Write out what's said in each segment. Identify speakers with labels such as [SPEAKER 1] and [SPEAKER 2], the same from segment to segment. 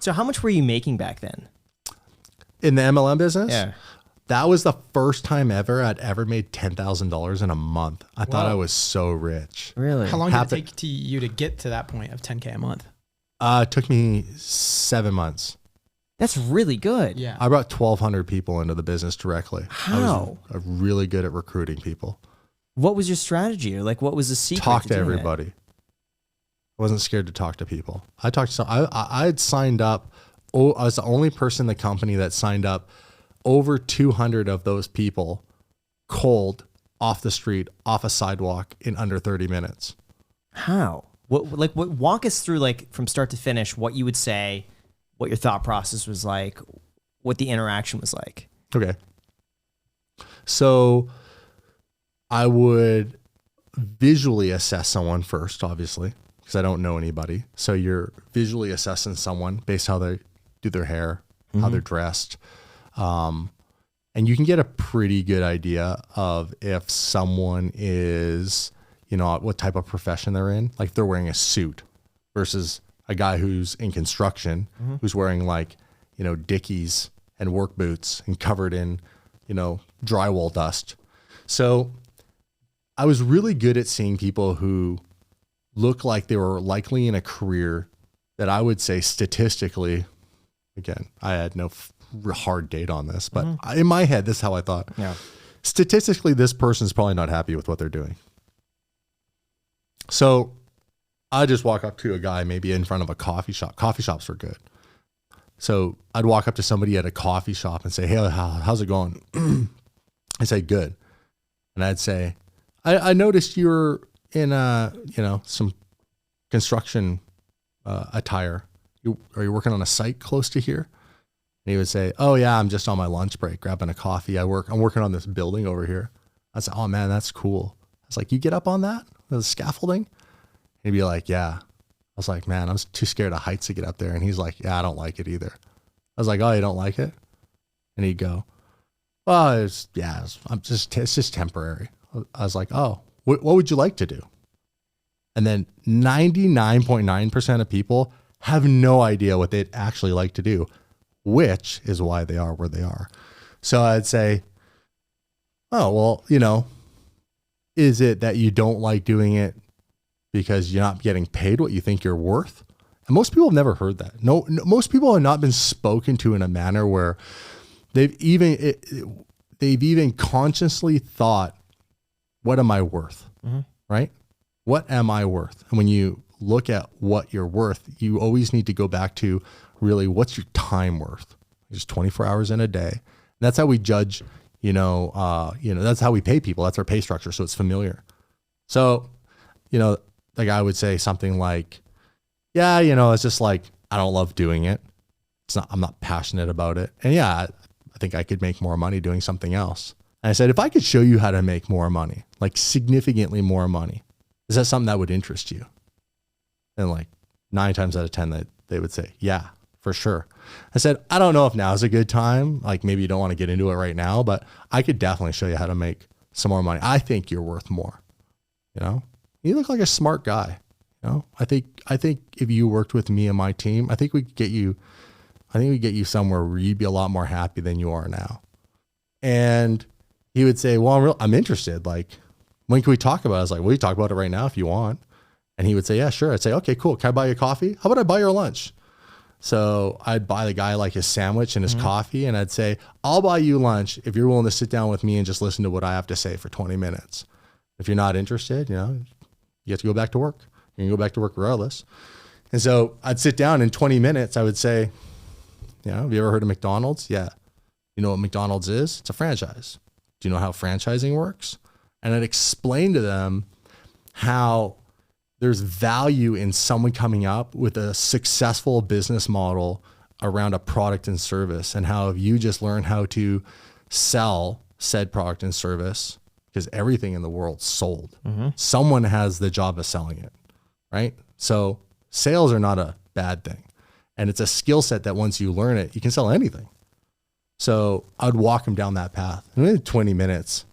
[SPEAKER 1] So how much were you making back then?
[SPEAKER 2] In the MLM business?
[SPEAKER 1] Yeah.
[SPEAKER 2] That was the first time ever I'd ever made $10,000 in a month. I thought I was so rich.
[SPEAKER 1] Really?
[SPEAKER 3] How long did it take you to get to that point of 10K a month?
[SPEAKER 2] It took me 7 months.
[SPEAKER 1] That's really good.
[SPEAKER 3] Yeah.
[SPEAKER 2] I brought 1,200 people into the business directly.
[SPEAKER 1] How?
[SPEAKER 2] I was really good at recruiting people.
[SPEAKER 1] What was your strategy? Or like, what was the secret?
[SPEAKER 2] Talk to
[SPEAKER 1] doing that?
[SPEAKER 2] everybody. I wasn't scared to talk to people. I had signed up. I was the only person in the company that signed up over 200 of those people cold off the street, off a sidewalk in under 30 minutes.
[SPEAKER 1] How? Walk us through, like, from start to finish, what you would say, what your thought process was like, what the interaction was like.
[SPEAKER 2] Okay. So I would visually assess someone first, obviously, because I don't know anybody. So you're visually assessing someone based how they do their hair, how they're dressed. And you can get a pretty good idea of if someone is, what type of profession they're in. Like if they're wearing a suit versus a guy who's in construction, who's wearing like, Dickies and work boots and covered in, drywall dust. So I was really good at seeing people who look like they were likely in a career that I would say statistically, again, I had no hard date on this, but in my head, this is how I thought.
[SPEAKER 1] Yeah.
[SPEAKER 2] Statistically, this person's probably not happy with what they're doing. So I just walk up to a guy, maybe in front of a coffee shop. Coffee shops were good. So I'd walk up to somebody at a coffee shop and say, hey, how's it going? I say, good. And I'd say, I noticed you're in some construction attire. Are you working on a site close to here? And he would say, oh yeah, I'm just on my lunch break, grabbing a coffee. I'm working on this building over here. I said, oh man, that's cool. I was like, you get up on that? The scaffolding? He'd be like, yeah. I was like, man, I'm too scared of heights to get up there. And he's like, yeah, I don't like it either. I was like, oh, you don't like it? And he'd go, well, it's just temporary. I was like, oh, what would you like to do? And then 99.9% of people have no idea what they'd actually like to do, which is why they are where they are. So I'd say, oh, well, is it that you don't like doing it because you're not getting paid what you think you're worth? And most people have never heard that. No, most people have not been spoken to in a manner where they've even consciously thought, what am I worth? Right? What am I worth? And when you look at what you're worth, you always need to go back to really, what's your time worth? It's 24 hours in a day. And that's how we judge, that's how we pay people. That's our pay structure. So it's familiar. So, the guy would say something like, yeah, it's just like, I don't love doing it. I'm not passionate about it. And yeah, I think I could make more money doing something else. And I said, if I could show you how to make more money, like significantly more money, is that something that would interest you? And like 9 times out of 10, they would say, yeah, for sure. I said, I don't know if now is a good time. Like maybe you don't want to get into it right now, but I could definitely show you how to make some more money. I think you're worth more. You look like a smart guy. I think if you worked with me and my team, I think we get you somewhere where you'd be a lot more happy than you are now. And he would say, well, I'm interested. Like, when can we talk about it? I was like, well, you talk about it right now if you want. And he would say, yeah, sure. I'd say, okay, cool. Can I buy you a coffee? How about I buy your lunch? So I'd buy the guy like his sandwich and his coffee. And I'd say, I'll buy you lunch if you're willing to sit down with me and just listen to what I have to say for 20 minutes. If you're not interested, you have to go back to work. You can go back to work regardless. And so I'd sit down in 20 minutes. I would say, have you ever heard of McDonald's? Yeah. You know what McDonald's is? It's a franchise. Do you know how franchising works? And I'd explain to them how there's value in someone coming up with a successful business model around a product and service, and how if you just learn how to sell said product and service, because everything in the world's sold. Someone has the job of selling it, right? So sales are not a bad thing. And it's a skill set that once you learn it, you can sell anything. So I'd walk them down that path in 20 minutes,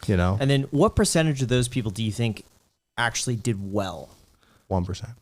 [SPEAKER 1] And then what percentage of those people do you think actually did well?
[SPEAKER 2] 1%.